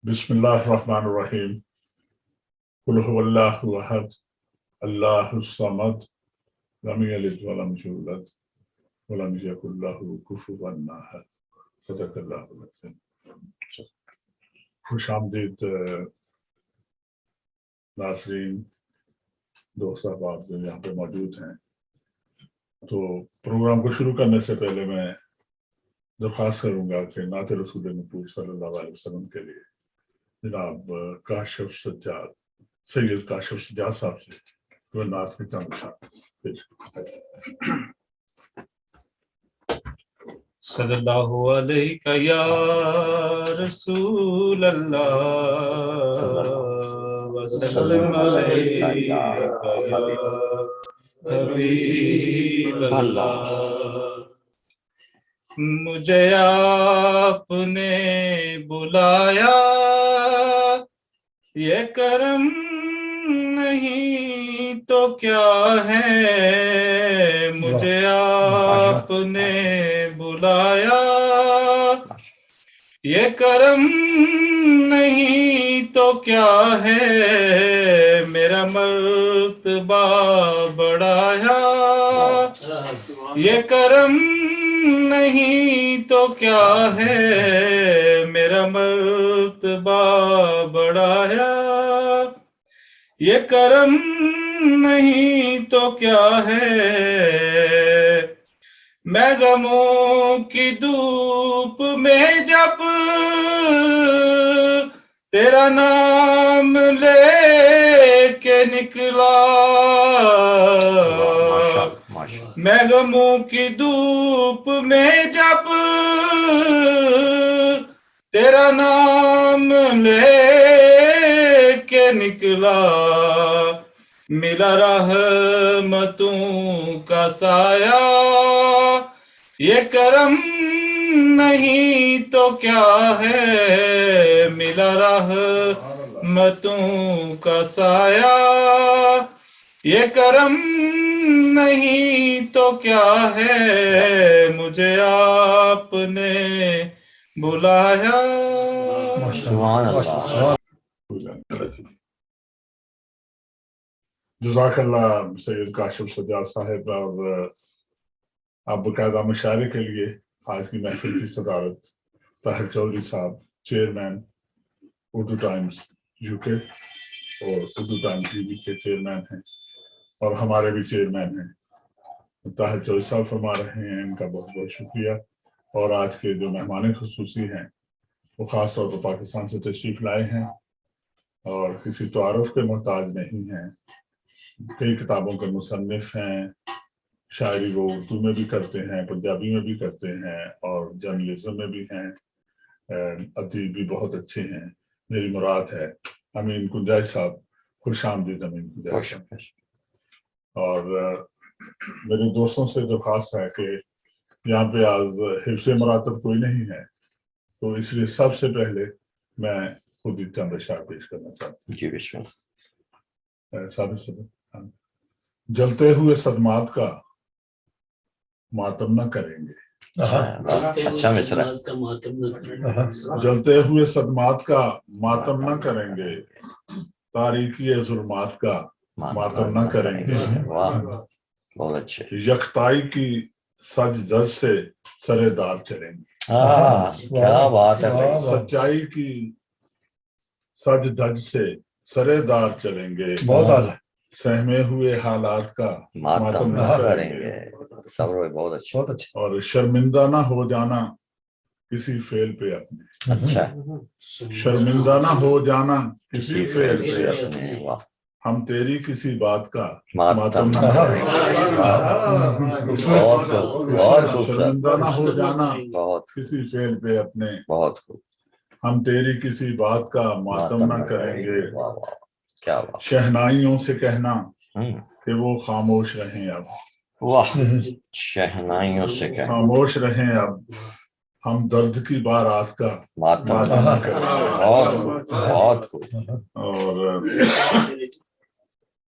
بسم اللہ الرحمن الرحیم قل هو اللہ احد اللہ الصمد لم یلد ولم یولد ولم یکن له کفوا احد صدق اللہ العظیم۔ خوش آمدید ناظرین، دوست احباب جو یہاں پہ موجود ہیں۔ تو پروگرام کو شروع کرنے سے پہلے میں درخواست کروں گا کہ نعت رسول نبوی صلی اللہ علیہ وسلم کے لیے جناب کاشف سجاد، سید کاشف سجاد صاحب سے وہ نعت کے چند اشعار پیش کریں۔ صلی اللہ علیہ یا رسول اللہ وسلم علیہ یا حبیب اللہ۔ مجھے آپ نے بلایا، یہ کرم نہیں تو کیا ہے؟ مجھے آپ نے بلایا، یہ کرم نہیں تو کیا ہے؟ میرا مرتبہ بڑھایا، یہ کرم نہیں تو کیا ہے؟ میرا مرتبہ بڑھایا، یہ کرم نہیں تو کیا ہے؟ میں غموں کی دھوپ میں جب تیرا نام لے کے نکلا، میں غموں کی دھوپ میں جب تیرا نام لے کے نکلا، ملا رحمتوں کا سایہ، یہ کرم نہیں تو کیا ہے؟ ملا رحمتوں کا سایہ، یہ کرم نہیں تو کیا ہے؟ مجھے آپ نے بلایا۔ جزاک اللہ سید کاشف سجاد صاحب۔ اور آپ باقاعدہ مشاعرے کے لیے آج کی محفل کی صدارت طاہر چودھری صاحب، چیئرمین اردو ٹائمز UK اور اردو ٹائمز TV کے چیئرمین ہیں، اور ہمارے بھی چیئرمین ہیں طاہر چودھری صاحب فرما رہے ہیں۔ ان کا بہت بہت شکریہ۔ اور آج کے جو مہمان خصوصی ہیں وہ خاص طور پر پاکستان سے تشریف لائے ہیں اور کسی تعارف کے محتاج نہیں ہیں۔ کئی کتابوں کے مصنف ہیں، شاعری وہ اردو میں بھی کرتے ہیں، پنجابی میں بھی کرتے ہیں، اور جرنلزم میں بھی ہیں، ادیب بھی بہت اچھے ہیں۔ میری مراد ہے امین کنجائی صاحب۔ خوش آمدید امین کنجائی صاحب۔ اور میرے دوستوں سے درخواست ہے کہ یہاں پہ آج حفظ مراتب کوئی نہیں ہے، تو اس لیے سب سے پہلے میں خود ہی چند اشعار پیش کرنا چاہتا ہوں۔ جی بسم اللہ۔ جلتے ہوئے صدمات کا ماتم نہ کریں گے، اچھا مصرع۔ جلتے ہوئے صدمات کا ماتم نہ کریں گے، تاریکی ظلمات کا ماتم نہ کریں گے، واہ بہت اچھے۔ یکتائی کی سج دج سے سرے دار چلیں گے، کیا بات ہے بھائی۔ سچائی کی سج دج سے سرے دار چلیں گے، بہت اعلیٰ، سہمے ہوئے حالات کا ماتم نہ کریں گے، صبر بہت اچھا۔ بہت اچھا۔ اور شرمندہ نہ ہو جانا کسی فعل پہ اپنے، اچھا، شرمندہ نہ ہو جانا کسی فعل پہ اپنے، اپنے، واہ ہم تیری کسی بات کا ماتم نہ نہ کریں کریں گے، گے۔ بہت خوب، بہت خوب سر، شرمندہ نہ ہو جانا بہت کسی فعل پہ اپنے، بہت خوب۔ ہم تیری کسی بات کا ماتم نہ کریں گے، واہ واہ کیا بات۔ شہنائیوں سے کہنا ہوں، کہ وہ خاموش رہیں اب، واہ شہنائیوں سے کہنا خاموش رہیں اب، ہم درد کی بارات کا ماتم ماتم نہ نہ کریں گے۔ بہت خوب، بہت خوب۔ اور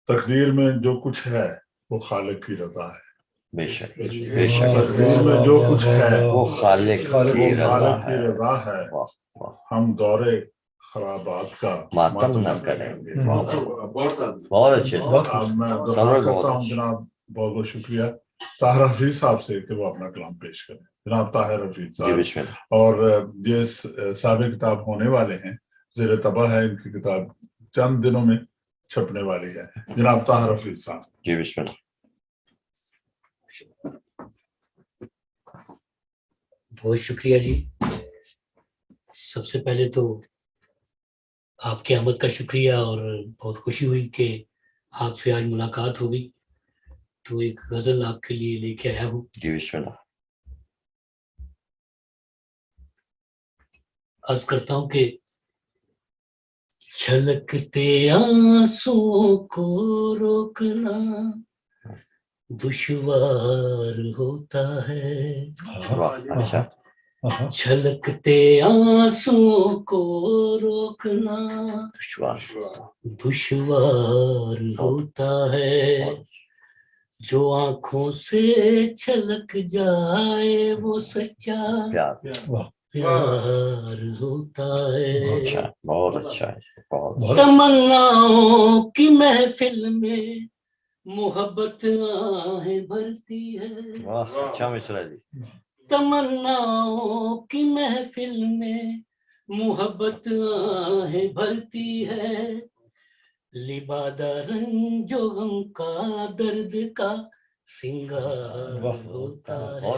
تقدیر میں جو کچھ ہے وہ خالق کی رضا ہے، بے شک بے شک، تقدیر میں جو کچھ ہے وہ خالق وہ کی خالق رضا کی ہے۔ رضا ہے، واہ واہ ہم دورے خرابات کا ماتم نہ کریں گے. بہت اچھے سے. اب میں درخواست کرتا ہوں جناب بہت بہت شکریہ طاہر حفیظ صاحب سے کہ وہ اپنا کلام پیش کریں. جناب طاہر حفیظ جی صاحب، بسم اللہ. اور یہ صاحب کتاب ہونے والے ہیں، زیر طبع ہے ان کی کتاب، چند دنوں میں چھپنے والی ہے. جناب طاہر حفیظ صاحب. جی بسم اللہ. بہت شکریہ جی. سب سے پہلے تو آپ کی آمد کا شکریہ، اور بہت خوشی ہوئی کہ آپ سے آج ملاقات ہو گئی. تو ایک غزل آپ کے لیے لے کے آیا ہوں. جی بسم اللہ. عرض کرتا ہوں کہ چھلکتے آنسوں کو روکنا دشوار ہوتا ہے. اچھا. چھلکتے آنسوں کو روکنا دشوار ہوتا ہے. جو آنکھوں سے چھلک جائے وہ سچا پیار ہوتا ہے. بہت اچھا ہے. تمناؤں کی محفل میں محبت آہیں بھرتی ہے. اچھا مصرع جی. تمناؤں کی محفل میں محبت آہیں بھرتی ہے. لبادہ رنج و غم کا درد کا سنگار ہوتا ہے.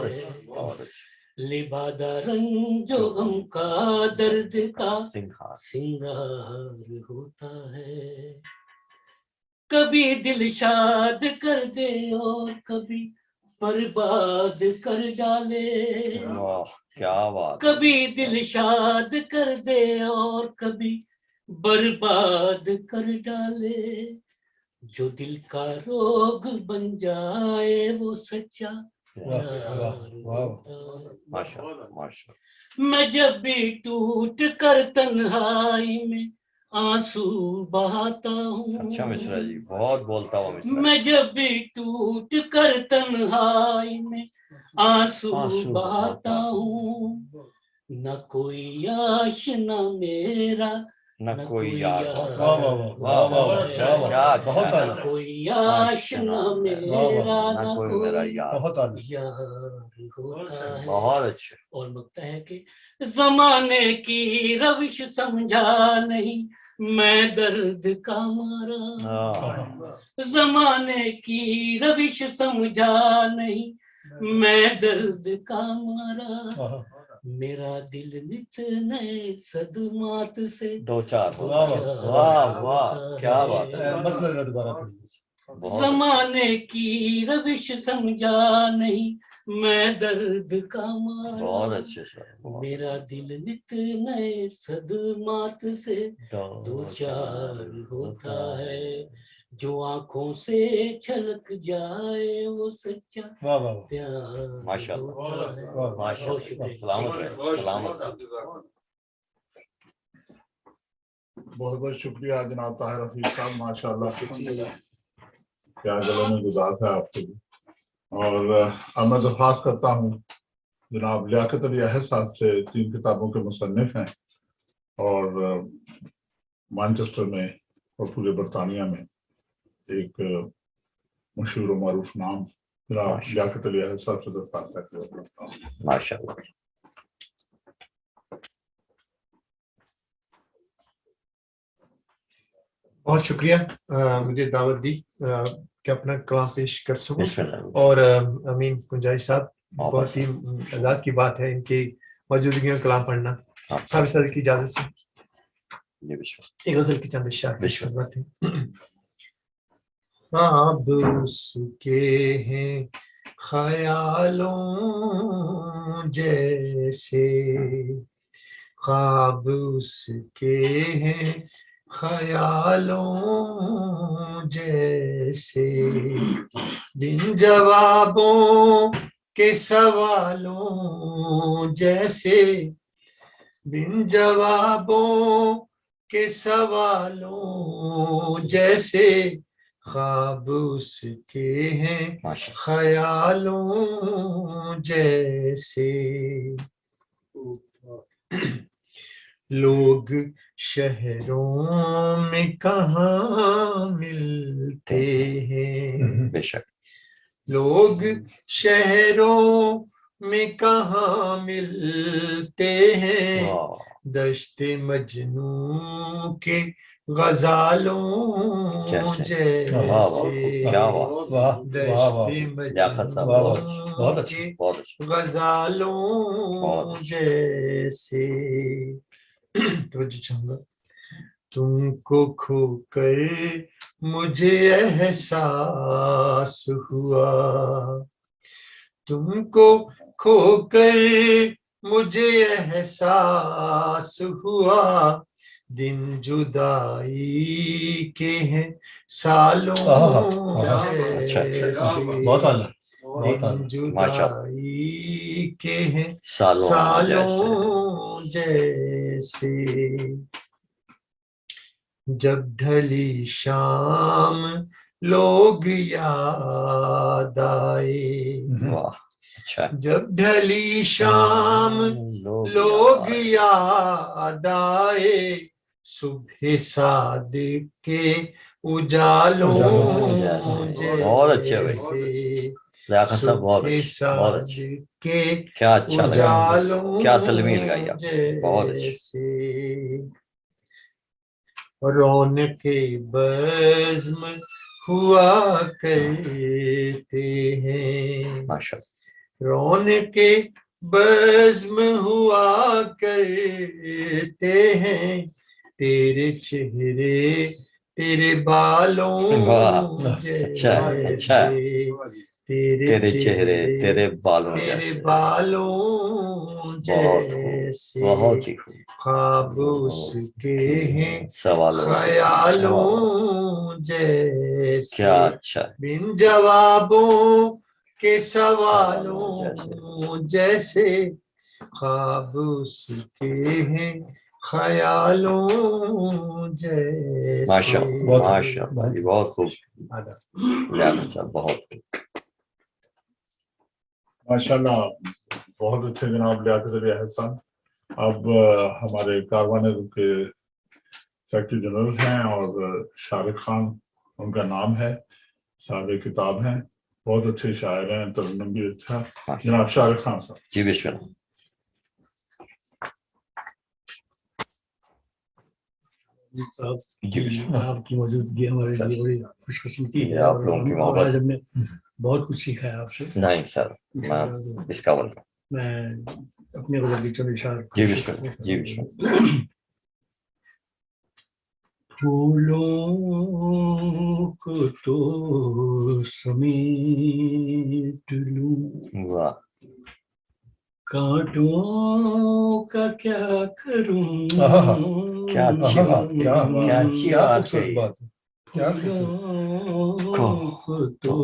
لبادہ رنج و غم کا درد کا سنگار ہوتا ہے. کبھی دل شاد کر دے اور کبھی برباد کر ڈالے. کیا بات. کبھی دل شاد کر دے اور کبھی برباد کر ڈالے. جو دل کا روگ بن جائے وہ سچا پیار ہوتا ہے. میں جب بھی ٹوٹ کر تنہائی میں آنسو بہاتا ہوں. اچھا مصرع جی. بہت بولتا ہوں مصرع. میں جب بھی ٹوٹ کر تنہائی میں آنسو بہاتا ہوں. نہ کوئی آشنا میرا نہ کوئی یار. نہ کوئی آشنا میرا نہ کوئی یار ہوتا ہے. بہت اچھا. اور لگتا ہے کہ زمانے کی روش سمجھا نہیں میں درد کا مارا. زمانے کی روش سمجھا نہیں میں درد کا مارا. میرا دل نت نئے صدمات سے دو چار. کیا بات ہے. زمانے کی روش سمجھا نہیں میں درد کا مارا. بہت اچھے سے. میرا دل نت نئے صدمات سے دو چار ہوتا ہے. جو آنکھوں سے چھلک جائے وہ سچا پیار ماشاء ہوتا ہے. اللہ. ماشاء اللہ. سلامت رہے. سلامت. بہت بہت شکریہ جناب طاہر حفیظ صاحب. ماشاء اللہ کیا دلوں میں گزار ہے آپ کے لیے. اور اب میں درخواست کرتا ہوں جناب لیاقت علی احد صاحب سے، 3 کتابوں کے مصنف ہیں اور مانچسٹر میں اور پورے برطانیہ میں ایک مشہور و معروف نام. جناب لیاقت علی احد صاحب سے درخواست کرتا ہوں. ماشاء اللہ. بہت شکریہ مجھے دعوت دی کہ اپنا کلام پیش کر سکوں. اور امین کنجائی صاحب، بہت ہی اعزاز کی بات ہے ان کی موجودگی میں کلام پڑھنا. صاحب صدر کی اجازت سے ایک غزل کی چند اشعار پیش کرواتے ہیں. خواب اس کے ہیں خیالوں جیسے، خواب اس کے ہیں خیالوں جیسے، بن جوابوں کے سوالوں جیسے، بن جوابوں کے سوالوں جیسے، خواب اس کے ہیں خیالوں جیسے. لوگ شہروں میں کہاں ملتے ہیں، بے شک لوگ شہروں میں کہاں ملتے ہیں، واہ دشت مجنوں کے غزالوں جیسے واہ واہ کیا جیسے، بات دشت لیاقت صاحب بہت مجنوں اچھا کے بہت اچھا غزالوں بہت اچھا جیسے. توجہ چاہوں گا. تم کو کھو کر مجھے احساس ہوا، تم کو کھو کر مجھے احساس ہوا، دن جدائی کے ہیں سالوں اچھا جیسے، بہت اعلیٰ دن جدائی کے ہیں سالوں جیسے سالوں جیسے. جب ڈھلی شام لوگ یاد آئے، واہ اچھا جب ڈھلی شام لوگ یاد آئے، صبح صادق کے اجالوں بہت اچھے بھائی جیسے، لیاقت صاحب بہت صبح اچھے بہت اچھے صادق کے کیا اچھا لگا اجالوں کیا تلوین لگائی آپ بہت اچھی جیسے. رونق بزم ہوا کرتے ہیں، ماشاء رونق بزم ہوا کرتے ہیں، تیرے چہرے تیرے بالوں واہ اچھا اچھا جیسے، تیرے چہرے تیرے بالوں تیرے جیسے بالوں بہت خوب جیسے، بہت ہی خوب خواب اس کے ہیں سوالوں خیالوں جیسے، کیا اچھا بن جوابوں کے سوالوں جیسے، خواب اس کے ہیں خیالوں جیسے. ماشاء ماشاء بہت خوب لیاقت صاحب بہت ماشاءاللہ بہت اچھے جناب لیاقت علی احسان. اب ہمارے کاروان کے سیکرٹری جنرل ہیں اور شارق خان ان کا نام ہے، صاحب کتاب ہیں، بہت اچھے شاعر ہیں، ترنم بھی اچھا. جناب شارق خان صاحب. جی بسم اللہ. صاحب آپ کی موجودگی ہمارے لیے بڑی خوش قسمتی ہے، آپ لوگوں کی محبت آج ہم نے بہت کچھ سیکھا ہے آپ سے. نہیں سر میں اس کا بولتا میں اپنے غزل کی چند اشعار جی بسم اللہ جی بسم اللہ. پھولوں کو تو سمیٹ لوں، واہ کانٹوں کا کیا کروں، کیا اچھی بات کیا اچھی بات کہی. پھولوں کو تو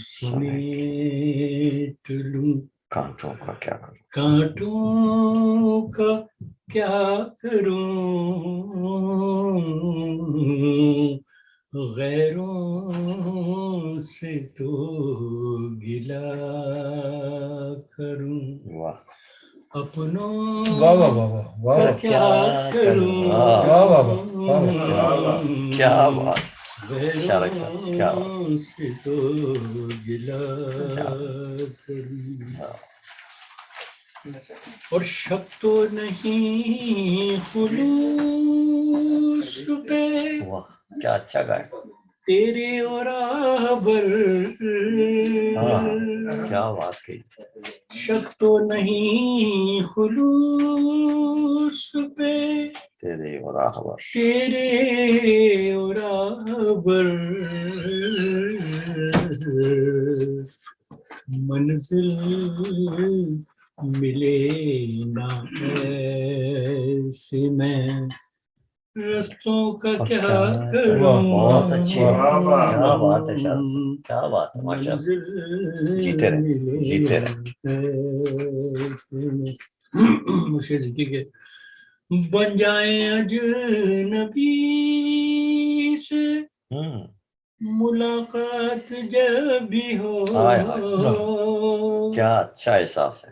سمیٹ لوں، کانٹوں کا کیا کروں، کانٹوں کا کیا کروں، غیروں سے تو گلا کروں، واہ اپنوں کا کیا کروں، کیا بات غیروں سے تو گلا کروں. اور شک تو نہیں خلوص پہ کیا اچھا گائے تیرے اور راہبر، کیا بات کی. شک تو نہیں خلوص پہ تیرے اور راہبر، تیرے اور راہبر، منزل ملے نہ ایسے میں رستوں کا کیا کروں. بہت اچھی کیا بات ہے شارق صاحب کیا بات ہے ماشاء اللہ. جیتے رہے جیتے رہے. مجھے لکھی کہ بن جائیں اجنبی سے ملاقات جب بھی ہو، کیا اچھا احساس ہے.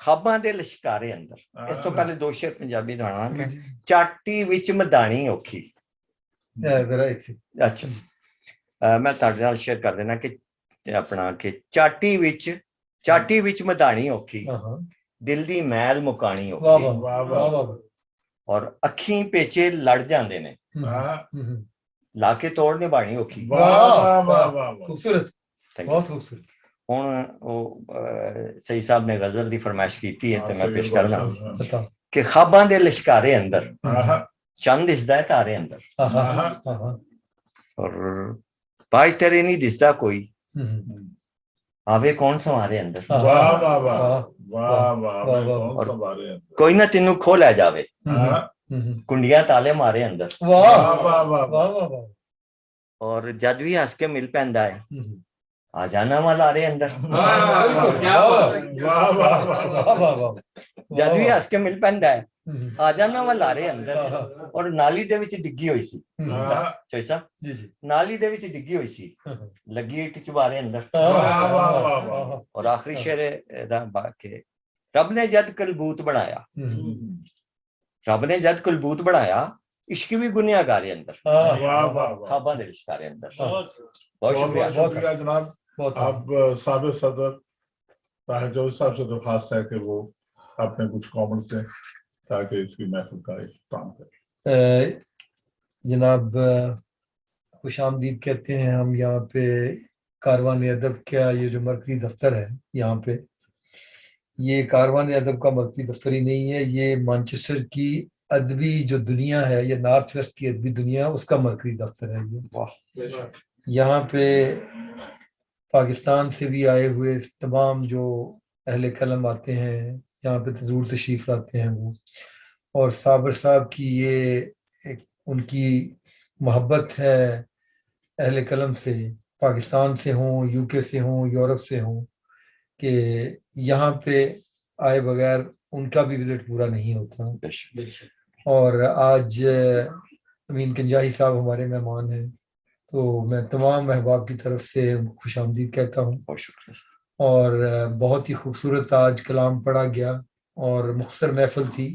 ਖਾਬਾਂ ਦੇ ਲਿਸ਼ਕਾਰੇ ਅੰਦਰ, ਇਸ ਤੋਂ ਪਹਿਲੇ ਦੋ ਸ਼ੇਰ ਪੰਜਾਬੀ ਸੁਣਾਵਾਂਗੇ। ਚਾਟੀ ਵਿੱਚ ਮਧਾਣੀ ਔਖੀ, ذرا ایک سیکنڈ۔ اچھا میں تہاڈے نال شیئر کر دینا کہ اپنا کہ چاٹی وچ مدانی اوکھی دل دی میل مکانی واہ اوکھی واہ واہ واہ واہ اور اکھیں پیچے لڑ جاندے نے لا کے توڑ نبھانی اوکھی۔ خوبصورت، بہت خوبصورت۔ ہن او سید صاحب نے غزل دی فرمائش کیتی ہے تے میں پیش کرنا بتاؤ۔ کہ خواباں دے لشکارے اندر چند دسدا ہے تارے اندر اور باج تیرے نہیں دسدا کوئی آوے کون سوارے اندر کوئی نہ تینوں کھو لے جاوے کنڈیاں تالے مارے اندر اور جد بھی ہس کے مل پیندا ہے آ جانا وا لارے اندر جد بھی ہس کے مل پیندا ہے آ جانا وا لارے اندر اور نالی دے وچ ڈگی ہوئی سی چوئی صاحب نالی دے وچ ڈگی ہوئی سی لگی اٹھ چبارے اندر اور آخری شعر دا کہ رب نے جد کلبوت بنایا عشق بھی گنہگارے اندر خواباں دے لشکارے اندر۔ بہت شکریہ جناب۔ اب سابق صدر طاہر جوہری صاحب سے درخواست ہے کہ وہ اپنے کچھ کامنٹس دیں تاکہ اس کی محفل کا اختتام کریں۔ جناب خوش آمدید کہتے ہیں ہم یہاں پہ کاروان ادب کا یہ جو مرکزی دفتر ہے یہاں پہ، یہ کاروان ادب کا مرکزی دفتر ہی نہیں ہے، یہ مانچسٹر کی ادبی جو دنیا ہے، یہ نارتھ ویسٹ کی ادبی دنیا، اس کا مرکزی دفتر ہے یہ۔ یہاں پہ پاکستان سے بھی آئے ہوئے تمام جو اہل قلم آتے ہیں یہاں پہ ضرور تشریف لاتے ہیں وہ، اور صابر صاحب کی یہ ان کی محبت ہے اہل قلم سے، پاکستان سے ہوں، یو کے سے ہوں، یورپ سے ہوں، کہ یہاں پہ آئے بغیر ان کا بھی وزٹ پورا نہیں ہوتا۔ اور آج امین کنجاہی صاحب ہمارے مہمان ہیں، تو میں تمام احباب کی طرف سے ان کو خوش آمدید کہتا ہوں۔ اور بہت ہی خوبصورت آج کلام پڑھا گیا اور مختصر محفل تھی،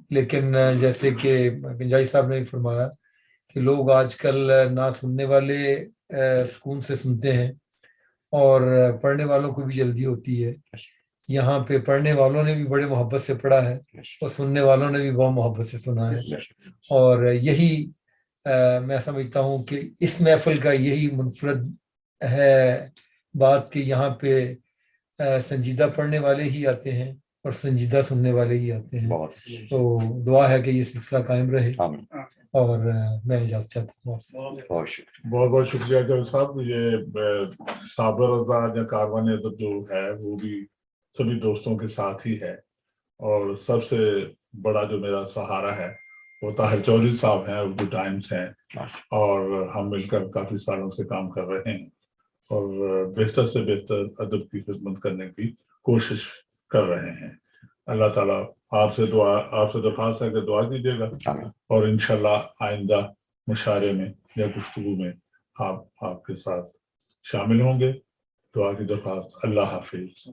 لیکن جیسے کہ کنجاہی صاحب نے فرمایا کہ لوگ آج کل نہ سننے والے سکون سے سنتے ہیں اور پڑھنے والوں کو بھی جلدی ہوتی ہے۔ یہاں پہ پڑھنے والوں نے بھی بڑے محبت سے پڑھا ہے اور سننے والوں نے بھی بہت محبت سے سنا ہے، اور یہی میں سمجھتا ہوں کہ اس محفل کا یہی منفرد ہے بات کہ یہاں پہ سنجیدہ پڑھنے والے ہی آتے ہیں اور سنجیدہ سننے والے ہی آتے ہیں۔ تو دعا ہے کہ یہ سلسلہ قائم رہے، اور میں اجازت چاہتا ہوں۔ بہت بہت شکریہ جوہر صاحب۔ یہ صابر ازاد یا کاروان ادب جو ہے وہ بھی سبھی دوستوں کے ساتھ ہی ہے، اور سب سے بڑا جو میرا سہارا ہے وہ طاہر جوہری صاحب ہیں، اردو ٹائمز ہیں، اور ہم مل کر کافی سالوں سے کام کر رہے ہیں اور بہتر سے بہتر ادب کی خدمت کرنے کی کوشش کر رہے ہیں۔ اللہ تعالیٰ آپ سے درخواست ہے کہ دعا کیجیے گا، اور انشاءاللہ آئندہ مشاعرے میں یا گفتگو میں آپ کے ساتھ شامل ہوں گے۔ دعا کی درخواست۔ اللہ حافظ۔